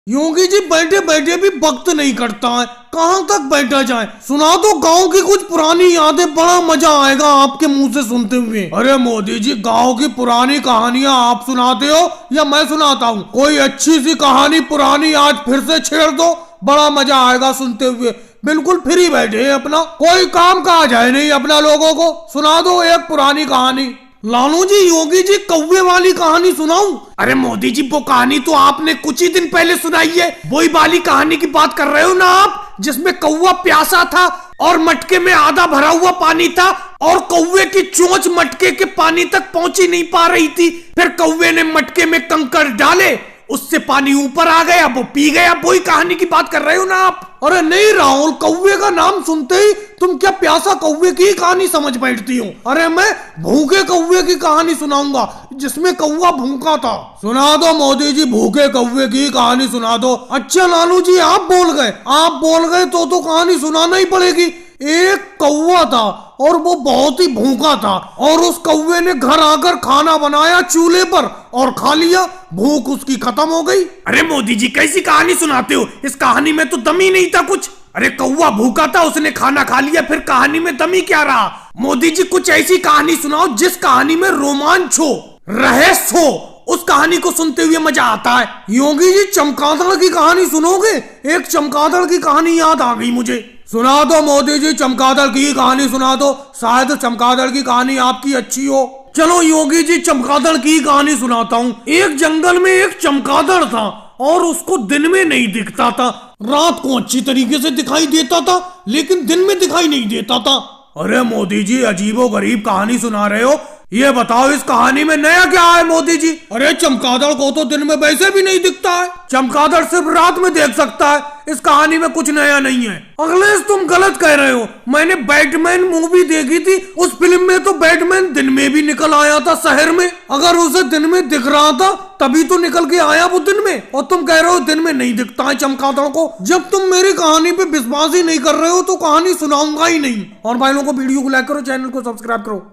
योगी जी बैठे बैठे भी वक्त नहीं कटता है, कहाँ तक बैठा जाए। सुना दो गांव की कुछ पुरानी यादें, बड़ा मजा आएगा आपके मुंह से सुनते हुए। अरे मोदी जी, गांव की पुरानी कहानियां आप सुनाते हो या मैं सुनाता हूँ? कोई अच्छी सी कहानी पुरानी आज फिर से छेड़ दो, बड़ा मजा आएगा सुनते हुए। बिल्कुल फ्री बैठे हैं अपना, कोई काम काज है नहीं अपना, लोगों को सुना दो एक पुरानी कहानी। लालू जी, योगी जी, कौवे वाली कहानी सुनाऊं? अरे मोदी जी, वो कहानी तो आपने कुछ ही दिन पहले सुनाई है। वही वाली कहानी की बात कर रहे हो ना आप, जिसमें कौवा प्यासा था और मटके में आधा भरा हुआ पानी था और कौवे की चोंच मटके के पानी तक पहुंची नहीं पा रही थी। फिर कौवे ने मटके में कंकड़ डाले, उससे पानी ऊपर आ गया, वो पी गया। वही कहानी की बात कर रहे हो ना आप? अरे नहीं राहुल, कौवे का नाम सुनते ही तुम क्या प्यासा कौवे की कहानी समझ बैठती हो? अरे मैं भूखे कौवे की कहानी सुनाऊंगा, जिसमें कौवा भूखा था। सुना दो मोदी जी, भूखे कौवे की कहानी सुना दो। अच्छा लालू जी, आप बोल गए तो कहानी सुनाना ही पड़ेगी। एक कौवा था और वो बहुत ही भूखा था और उस कौवे ने घर आकर खाना बनाया चूल्हे पर और खा लिया। भूख उसकी खत्म हो गई। अरे मोदी जी, कैसी कहानी सुनाते हो? इस कहानी में तो दम ही नहीं था कुछ। अरे कौवा भूखा था, उसने खाना खा लिया, फिर कहानी में दम ही क्या रहा? मोदी जी, कुछ ऐसी कहानी सुनाओ जिस कहानी में रोमांच हो, रहस्य हो, उस कहानी को सुनते हुए मजा आता है। योगी जी, चमगादड़ की कहानी सुनोगे? एक चमगादड़ की कहानी याद आ गई मुझे। सुना दो मोदी जी, चमगादड़ की कहानी सुना दो, शायद चमगादड़ की कहानी आपकी अच्छी हो। चलो योगी जी, चमगादड़ की कहानी सुनाता हूँ। एक जंगल में एक चमगादड़ था और उसको दिन में नहीं दिखता था, रात को अच्छी तरीके से दिखाई देता था लेकिन दिन में दिखाई नहीं देता था। अरे मोदी जी, अजीबो गरीब कहानी सुना रहे हो, ये बताओ इस कहानी में नया क्या है मोदी जी? अरे चमगादड़ को तो दिन में वैसे भी नहीं दिखता है, चमगादड़ सिर्फ रात में देख सकता है। इस कहानी में कुछ नया नहीं है। अखिलेश, तुम गलत कह रहे हो। मैंने बैटमैन मूवी देखी थी, उस फिल्म में तो बैटमैन दिन में भी निकल आया था शहर में। अगर उसे दिन में दिख रहा था तभी तो निकल के आया वो दिन में, और तुम कह रहे हो दिन में नहीं दिखता है चमगादड़ को। जब तुम मेरी कहानी पे विश्वास ही नहीं कर रहे हो तो कहानी सुनाऊंगा ही नहीं। और भाई लोगों को वीडियो को लाइक करो, चैनल को सब्सक्राइब करो।